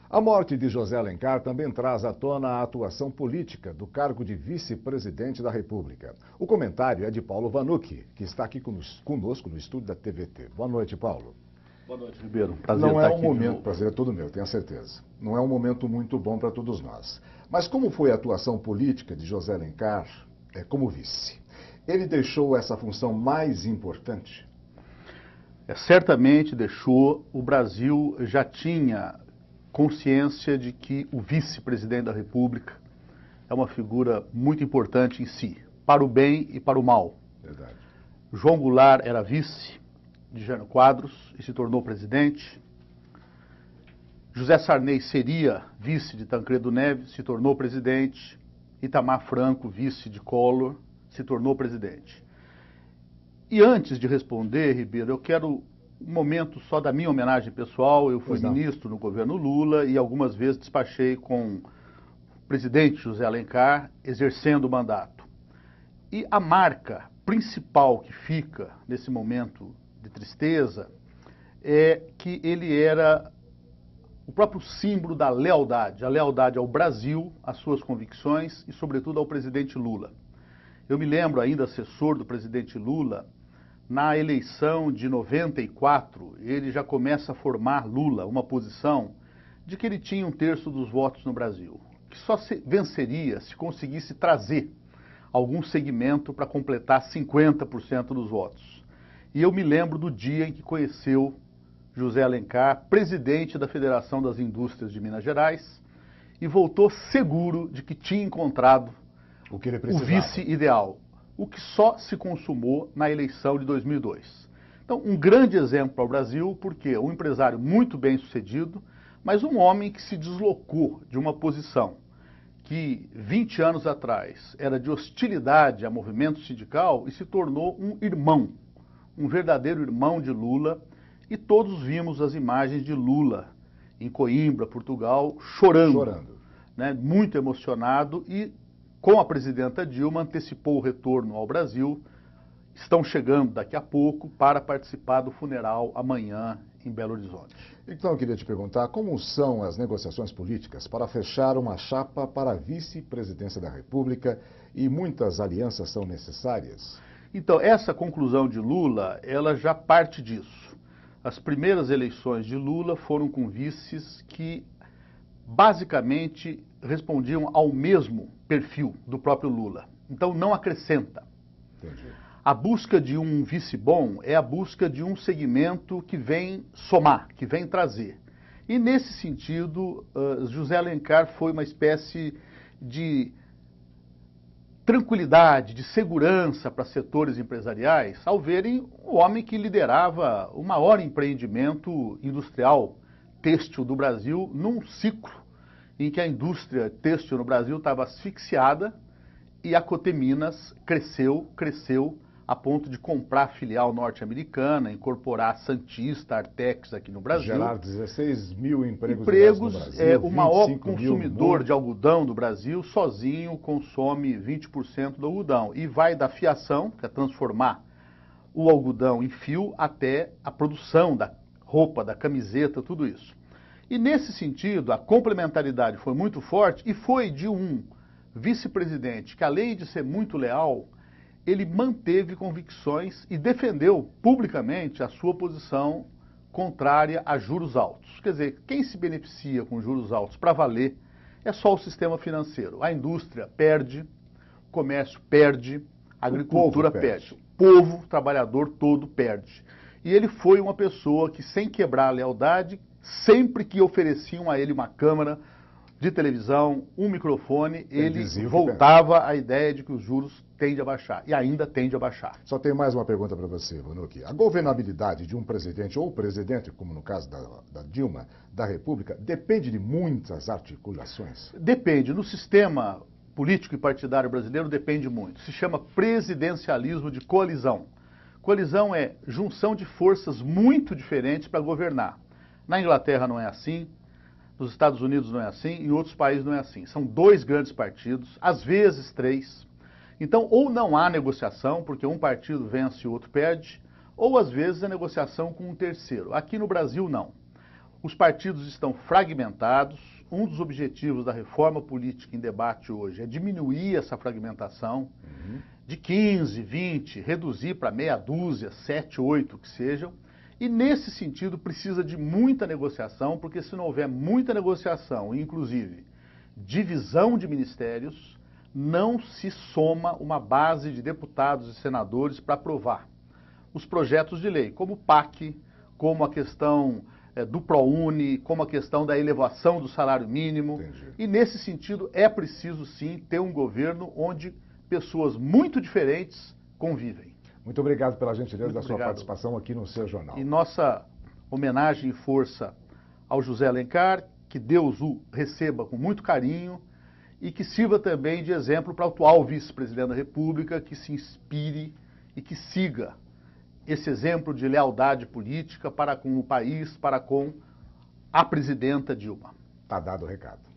A morte de José Alencar também traz à tona a atuação política do cargo de vice-presidente da República. O comentário é de Paulo Vanucchi, que está aqui conosco no estúdio da TVT. Boa noite, Paulo. Boa noite, Ribeiro. Prazer Não estar é um aqui momento, prazer é todo meu, tenho certeza. Não é um momento muito bom para todos nós. Mas como foi a atuação política de José Alencar como vice? Ele deixou essa função mais importante? Certamente deixou. O Brasil já tinha consciência de que o vice-presidente da República é uma figura muito importante em si, para o bem e para o mal. Verdade. João Goulart era vice de Jânio Quadros e se tornou presidente. José Sarney seria vice de Tancredo Neves, se tornou presidente. Itamar Franco, vice de Collor, se tornou presidente. E antes de responder, Ribeiro, eu quero um momento só da minha homenagem pessoal. Eu fui ministro no governo Lula e algumas vezes despachei com o presidente José Alencar, exercendo o mandato. E a marca principal que fica nesse momento de tristeza é que ele era o próprio símbolo da lealdade, a lealdade ao Brasil, às suas convicções e, sobretudo, ao presidente Lula. Eu me lembro ainda, assessor do presidente Lula, na eleição de 94, ele já começa a formar Lula uma posição de que ele tinha 1/3 dos votos no Brasil, que só venceria se conseguisse trazer algum segmento para completar 50% dos votos. E eu me lembro do dia em que conheceu José Alencar, presidente da Federação das Indústrias de Minas Gerais, e voltou seguro de que tinha encontrado o vice ideal, o que só se consumou na eleição de 2002. Então, um grande exemplo para o Brasil, porque um empresário muito bem sucedido, mas um homem que se deslocou de uma posição que 20 anos atrás era de hostilidade ao movimento sindical e se tornou um irmão, um verdadeiro irmão de Lula, e todos vimos as imagens de Lula em Coimbra, Portugal, chorando. Né, muito emocionado, e com a presidenta Dilma antecipou o retorno ao Brasil. Estão chegando daqui a pouco para participar do funeral amanhã em Belo Horizonte. Então eu queria te perguntar como são as negociações políticas para fechar uma chapa para a vice-presidência da República, e muitas alianças são necessárias? Então, essa conclusão de Lula, ela já parte disso. As primeiras eleições de Lula foram com vices que basicamente respondiam ao mesmo perfil do próprio Lula. Então não acrescenta. Entendi. A busca de um vice bom é a busca de um segmento que vem somar, que vem trazer. E nesse sentido, José Alencar foi uma espécie de tranquilidade, de segurança para setores empresariais, ao verem o homem que liderava o maior empreendimento industrial têxtil do Brasil, num ciclo em que a indústria têxtil no Brasil estava asfixiada, e a Coteminas cresceu a ponto de comprar a filial norte-americana, incorporar a Santista, Artex aqui no Brasil. Gerar 16 mil empregos no Brasil. É o maior consumidor de algodão do Brasil, sozinho consome 20% do algodão. E vai da fiação, que é transformar o algodão em fio, até a produção da roupa, da camiseta, tudo isso. E nesse sentido, a complementaridade foi muito forte, e foi de um vice-presidente que, além de ser muito leal, ele manteve convicções e defendeu publicamente a sua posição contrária a juros altos. Quer dizer, quem se beneficia com juros altos para valer é só o sistema financeiro. A indústria perde, o comércio perde, a agricultura perde. O povo, o trabalhador todo perde. E ele foi uma pessoa que, sem quebrar a lealdade, sempre que ofereciam a ele uma câmera de televisão, um microfone, ele voltava à ideia de que os juros tendem a baixar, e ainda tende a baixar. Só tenho mais uma pergunta para você, Vanucchi. A governabilidade de um presidente ou presidente, como no caso da Dilma, da República, depende de muitas articulações? Depende. No sistema político e partidário brasileiro depende muito. Se chama presidencialismo de coalizão. Coalizão é junção de forças muito diferentes para governar. Na Inglaterra não é assim, nos Estados Unidos não é assim, em outros países não é assim. São 2 grandes partidos, às vezes 3. Então, ou não há negociação, porque um partido vence e o outro perde, ou às vezes a negociação com um terceiro. Aqui no Brasil, não. Os partidos estão fragmentados. Um dos objetivos da reforma política em debate hoje é diminuir essa fragmentação de 15, 20, reduzir para meia dúzia, 7, 8 que sejam. E nesse sentido precisa de muita negociação, porque se não houver muita negociação, inclusive divisão de ministérios, não se soma uma base de deputados e senadores para aprovar os projetos de lei, como o PAC, como a questão do ProUni, como a questão da elevação do salário mínimo. Entendi. E nesse sentido é preciso sim ter um governo onde pessoas muito diferentes convivem. Muito obrigado pela gentileza Muito da sua obrigado. participação aqui no seu jornal. E nossa homenagem e força ao José Alencar, que Deus o receba com muito carinho e que sirva também de exemplo para o atual vice-presidente da República, que se inspire e que siga esse exemplo de lealdade política para com o país, para com a presidenta Dilma. Tá dado o recado.